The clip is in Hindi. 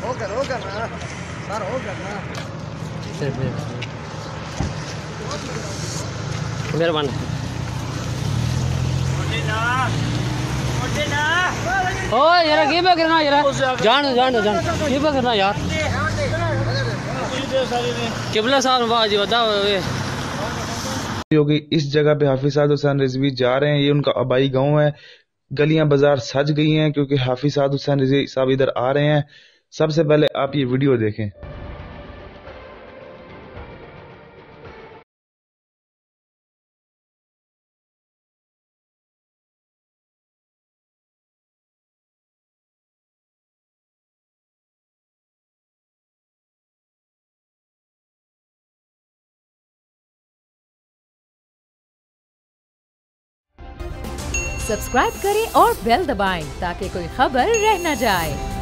ना सर, हो करना। मेहरबान। ओ यार ये भी करना यार, जान जान जान ये भी करना यार। किबला साहब बाजी बता होगी। इस जगह पे हाफिज साद हुसैन रिजवी जा रहे हैं। ये उनका आबाई गांव है। गलियां बाजार सज गई हैं क्योंकि हाफिज साद हुसैन रिजवी साहब इधर आ रहे हैं। सबसे पहले आप ये वीडियो देखें। सब्सक्राइब करें और बेल दबाएं ताकि कोई खबर रह न जाए।